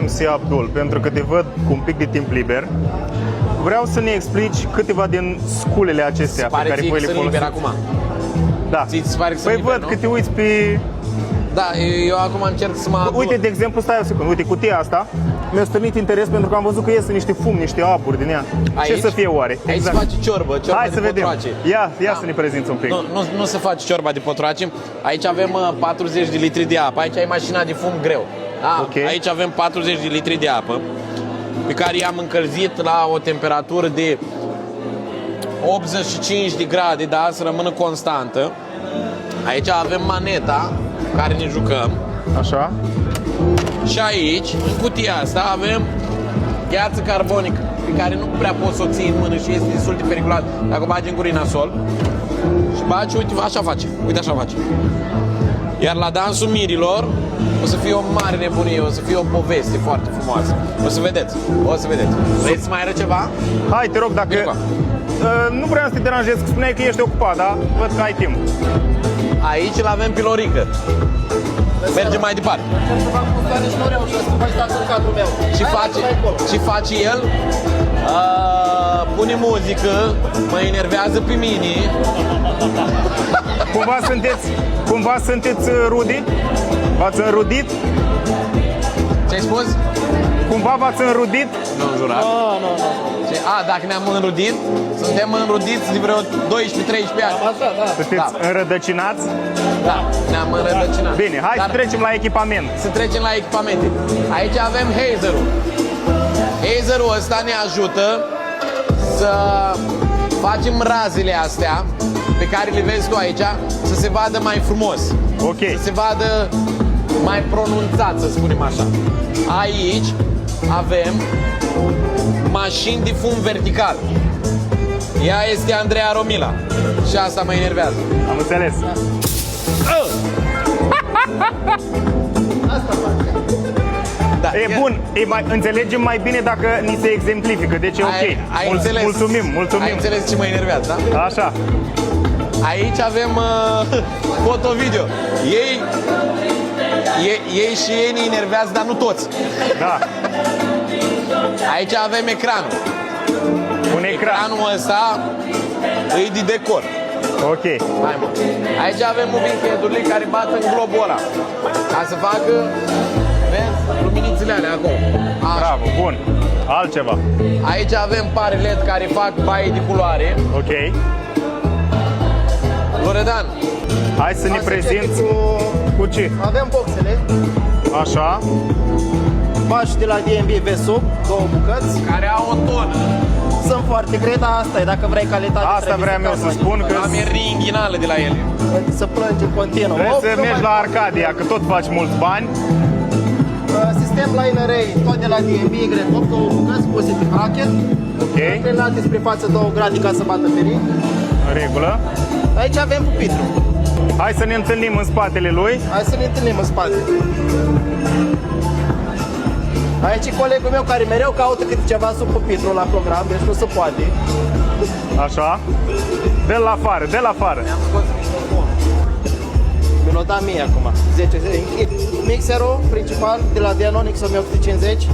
MC Abdul, pentru că te văd cu un pic de timp liber. Vreau să ne explici câteva din sculele acestea pe care voi le sunt folosiți. liber acum. Da. Ți-ți pare că sunt Păi liber, văd nu? că te uiți pe... Da, eu acum încerc să mă adun. Uite, de exemplu, stai o secundă, uite, cutia asta mi-a stârnit interes pentru că am văzut că iese niște fum, niște aburi din ea. Ce să fie oare? Aici se face ciorbă Hai de să vedem. potroace. Ia să ne prezinți un pic. Nu se face ciorba de potroace. Aici avem 40 de litri de apă. Aici e mașina de fum greu. Da? Ok. Aici avem 40 de litri de apă pe care i-am încălzit la o temperatură de 85 de grade, da, să rămână constantă. Aici avem maneta cu care ne jucăm. Așa. Și aici, în cutia asta, avem gheață carbonică pe care nu prea poți să o ții în mână și este destul de periculos dacă o bagi în gurina sol. Și bagi, uite, așa face. Uite, așa face. Iar la dansul mirilor o să fie o mare nebunie, o să fie o poveste foarte frumoasă. O să vedeți, o să vedeți. Vreți să mai arăt ceva? Hai, te rog, dacă... Mirco. Nu vreau să te deranjez, că spuneai că ești ocupat, da? Văd că ai timp. Aici îl avem pe Lorică. Mergem mai departe. Ce face el? Pune muzică, mă enervează pe mine. Cumva sunteți rudi? V-ați înrudit? Ce-ai spus? Cumva v-ați înrudit? Nu, jurat. Nu. Dacă ne-am înrudit, suntem înrudiți de vreo 12-13 ani. Așa, da. Sunteți înrădăcinați? Da, ne-am înrădăcinat. Bine, hai să trecem la echipament. Să trecem la echipamente. Aici avem Hazerul. Hazerul ăsta ne ajută să facem razele astea pe care le vezi tu aici, să se vadă mai frumos. Ok. Să se vadă mai pronunțat, să spunem așa. Aici avem mașini de fum vertical. Ea este Andreea Romila. Și asta mă enervează. Am înțeles. Da, E bun, înțelegem mai bine dacă ni se exemplifică, deci e ok. Mulțumim. Ai înțeles ce mă enervează, da? Așa. Aici avem foto-video. Ei și ei ne enervează, dar nu toți. Da. Aici avem ecranul. Un ecran. Ecranul ăsta e de decor. Ok. Hai, mă. Aici avem moving head-urile care bat în globul ăla. Ca să facă, vezi, luminițele alea acolo. Așa. Bravo, bun. Altceva. Aici avem pare LED care fac baie de culoare. Ok. Loredan, Hai să ne prezinți cu ce? Avem boxele, Așa. bași de la D&B V-Sub, două bucăți. care au o tonă. Sunt foarte grei, dar asta e, dacă vrei calitate. Asta trebuie vreau eu cazi să mai spun că Am ringhinale de la ele. mult. Să plângi în continuu. trebuie să Nu mergi mai- la Arcadia, că tot faci mulți bani. Sistem line array, tot de la D&B, Y8, două bucăți puse pe bracket. Ok. Înclinate spre față 2 grade ca să bată pe ring. În regulă. Aici avem pupitru. Hai să ne întâlnim în spatele lui. Hai să ne întâlnim în spate. Aici e colegul meu care mereu caută câte ceva sub pupitru la program, deci nu se poate. Așa. Dă-l afară, dă-l afară. Mi-l-o da mie acum. 10 zile. Închid. Mixerul principal de la Denon X1850.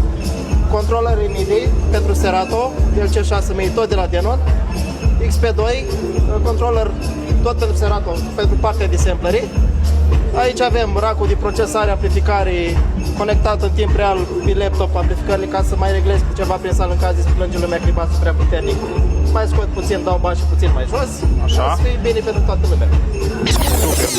Controller MIDI pentru Serato, LC6000 tot de la Denon. XP2, controller tot pentru Serato, pentru partea de sampleri. Aici avem rack-ul de procesare, amplificare conectat în timp real pe laptop, amplificările ca să mai reglezi cu ceva prin sală în caz de să plânge lumea că e basul prea puternic. Mai scot puțin, dau bani și puțin mai jos. Așa. O să fie bine pentru toată lumea. Super.